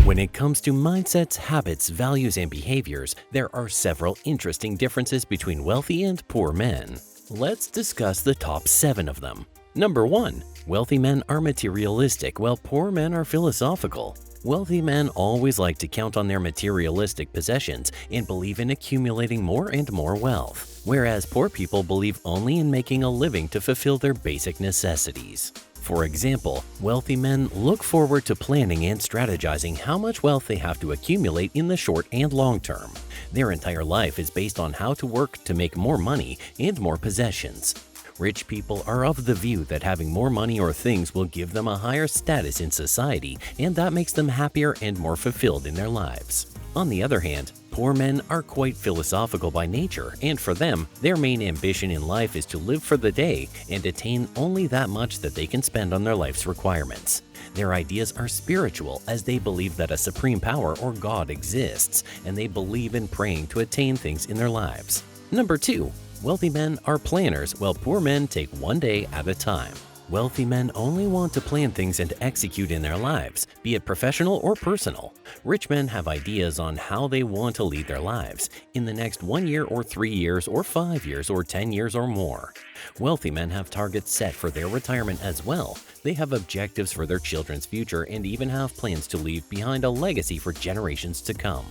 When it comes to mindsets, habits, values, and behaviors, there are several interesting differences between wealthy and poor men. Let's discuss the top 7 of them. Number 1. Wealthy men are materialistic while poor men are philosophical. Wealthy men always like to count on their materialistic possessions and believe in accumulating more and more wealth, whereas poor people believe only in making a living to fulfill their basic necessities. For example, wealthy men look forward to planning and strategizing how much wealth they have to accumulate in the short and long term. Their entire life is based on how to work to make more money and more possessions. Rich people are of the view that having more money or things will give them a higher status in society, and that makes them happier and more fulfilled in their lives. On the other hand, poor men are quite philosophical by nature, and for them, their main ambition in life is to live for the day and attain only that much that they can spend on their life's requirements. Their ideas are spiritual, as they believe that a supreme power or God exists, and they believe in praying to attain things in their lives. Number 2. Wealthy men are planners while poor men take one day at a time. Wealthy men only want to plan things and execute in their lives, be it professional or personal. Rich men have ideas on how they want to lead their lives in the next 1 year or 3 years or 5 years or 10 years or more. Wealthy men have targets set for their retirement as well. They have objectives for their children's future and even have plans to leave behind a legacy for generations to come.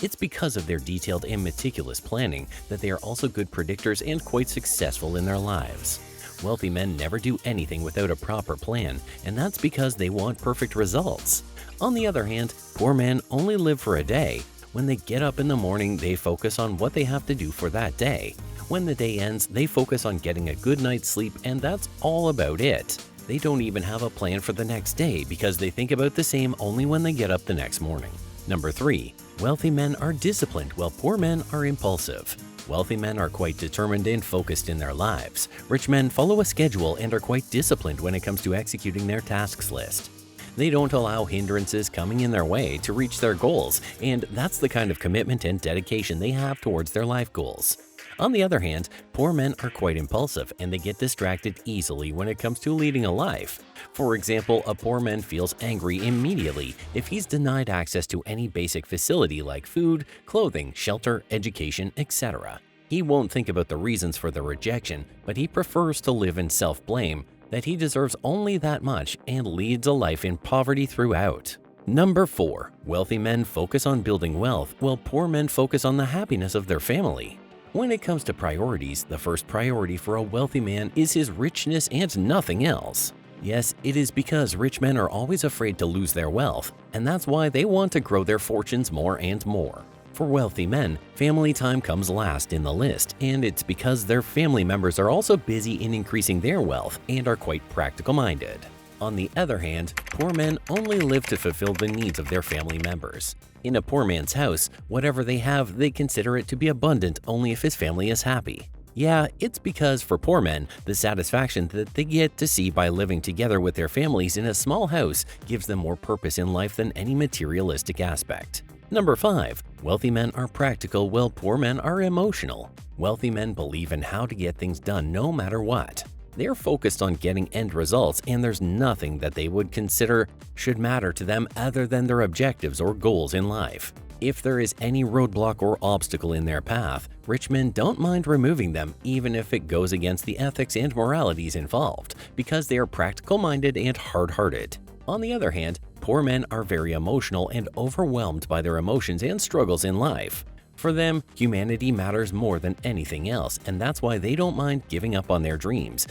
It's because of their detailed and meticulous planning that they are also good predictors and quite successful in their lives. Wealthy men never do anything without a proper plan, and that's because they want perfect results. On the other hand, poor men only live for a day. When they get up in the morning, they focus on what they have to do for that day. When the day ends, they focus on getting a good night's sleep, and that's all about it. They don't even have a plan for the next day because they think about the same only when they get up the next morning. Number 3. Wealthy men are disciplined while poor men are impulsive. Wealthy men are quite determined and focused in their lives. Rich men follow a schedule and are quite disciplined when it comes to executing their tasks list. They don't allow hindrances coming in their way to reach their goals, and that's the kind of commitment and dedication they have towards their life goals. On the other hand, poor men are quite impulsive and they get distracted easily when it comes to leading a life. For example, a poor man feels angry immediately if he's denied access to any basic facility like food, clothing, shelter, education, etc. He won't think about the reasons for the rejection, but he prefers to live in self-blame that he deserves only that much and leads a life in poverty throughout. Number 4. Wealthy men focus on building wealth while poor men focus on the happiness of their family. When it comes to priorities, the first priority for a wealthy man is his richness and nothing else. Yes, it is because rich men are always afraid to lose their wealth, and that's why they want to grow their fortunes more and more. For wealthy men, family time comes last in the list, and it's because their family members are also busy in increasing their wealth and are quite practical-minded. On the other hand, poor men only live to fulfill the needs of their family members. In a poor man's house, whatever they have, they consider it to be abundant only if his family is happy. Yeah, it's because for poor men, the satisfaction that they get to see by living together with their families in a small house gives them more purpose in life than any materialistic aspect. Number 5. Wealthy men are practical while poor men are emotional. Wealthy men believe in how to get things done no matter what. They're focused on getting end results, and there's nothing that they would consider should matter to them other than their objectives or goals in life. If there is any roadblock or obstacle in their path, rich men don't mind removing them even if it goes against the ethics and moralities involved, because they are practical-minded and hard-hearted. On the other hand, poor men are very emotional and overwhelmed by their emotions and struggles in life. For them, humanity matters more than anything else, and that's why they don't mind giving up on their dreams,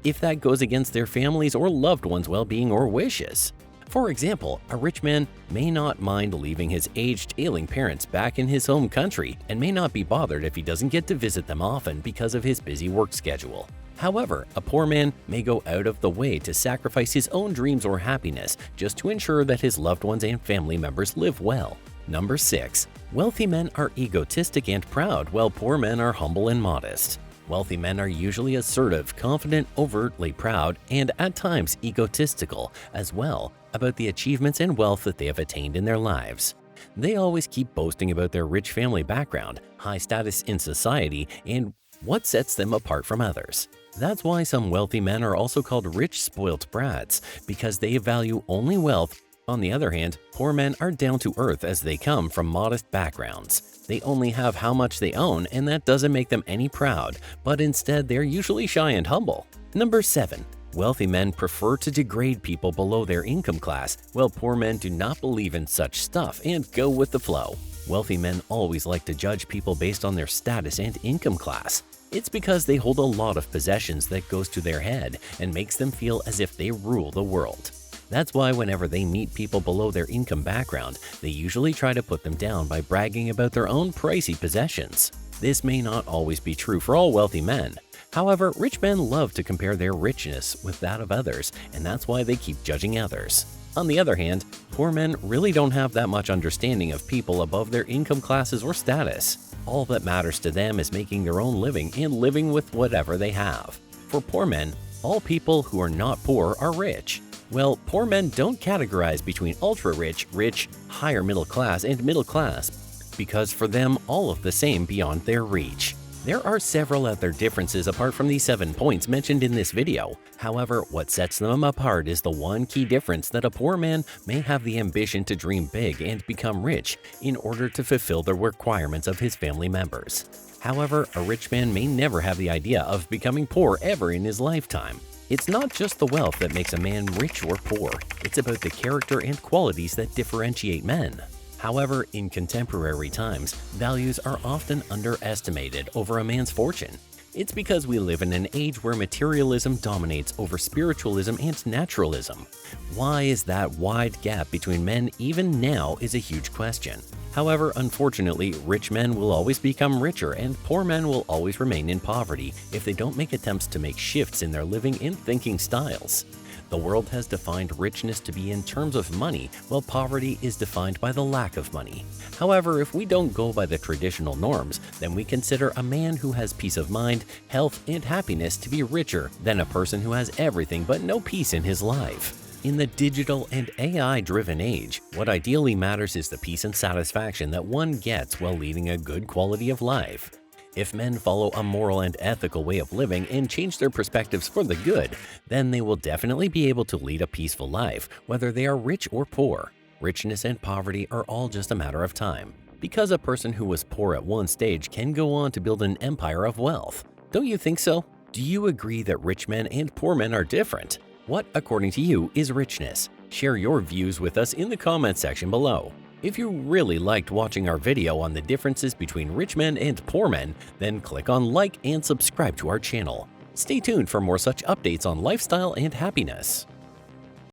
if that goes against their families' or loved ones' well-being or wishes. For example, a rich man may not mind leaving his aged, ailing parents back in his home country and may not be bothered if he doesn't get to visit them often because of his busy work schedule. However, a poor man may go out of the way to sacrifice his own dreams or happiness just to ensure that his loved ones and family members live well. Number 6. Wealthy men are egotistic and proud, while poor men are humble and modest. Wealthy men are usually assertive, confident, overtly proud, and at times egotistical as well about the achievements and wealth that they have attained in their lives. They always keep boasting about their rich family background, high status in society, and what sets them apart from others. That's why some wealthy men are also called rich spoilt brats, because they value only wealth On the other hand, poor men are down to earth as they come from modest backgrounds. They only have how much they own, and that doesn't make them any proud, but instead they're usually shy and humble. Number 7. Wealthy men prefer to degrade people below their income class, while poor men do not believe in such stuff and go with the flow. Wealthy men always like to judge people based on their status and income class. It's because they hold a lot of possessions that goes to their head and makes them feel as if they rule the world. That's why whenever they meet people below their income background, they usually try to put them down by bragging about their own pricey possessions. This may not always be true for all wealthy men. However, rich men love to compare their richness with that of others, and that's why they keep judging others. On the other hand, poor men really don't have that much understanding of people above their income classes or status. All that matters to them is making their own living and living with whatever they have. For poor men, all people who are not poor are rich. Well, poor men don't categorize between ultra-rich, rich, higher middle class, and middle class, because for them all of the same beyond their reach. There are several other differences apart from these 7 points mentioned in this video. However, what sets them apart is the one key difference that a poor man may have the ambition to dream big and become rich in order to fulfill the requirements of his family members. However, a rich man may never have the idea of becoming poor ever in his lifetime. It's not just the wealth that makes a man rich or poor, it's about the character and qualities that differentiate men. However, in contemporary times, values are often underestimated over a man's fortune. It's because we live in an age where materialism dominates over spiritualism and naturalism. Why is that wide gap between men even now is a huge question. However, unfortunately, rich men will always become richer and poor men will always remain in poverty if they don't make attempts to make shifts in their living and thinking styles. The world has defined richness to be in terms of money, while poverty is defined by the lack of money. However, if we don't go by the traditional norms, then we consider a man who has peace of mind, health, and happiness to be richer than a person who has everything but no peace in his life. In the digital and AI-driven age, what ideally matters is the peace and satisfaction that one gets while leading a good quality of life. If men follow a moral and ethical way of living and change their perspectives for the good, then they will definitely be able to lead a peaceful life, whether they are rich or poor. Richness and poverty are all just a matter of time, because a person who was poor at one stage can go on to build an empire of wealth. Don't you think so? Do you agree that rich men and poor men are different? What, according to you, is richness? Share your views with us in the comment section below. If you really liked watching our video on the differences between rich men and poor men, then click on like and subscribe to our channel. Stay tuned for more such updates on lifestyle and happiness.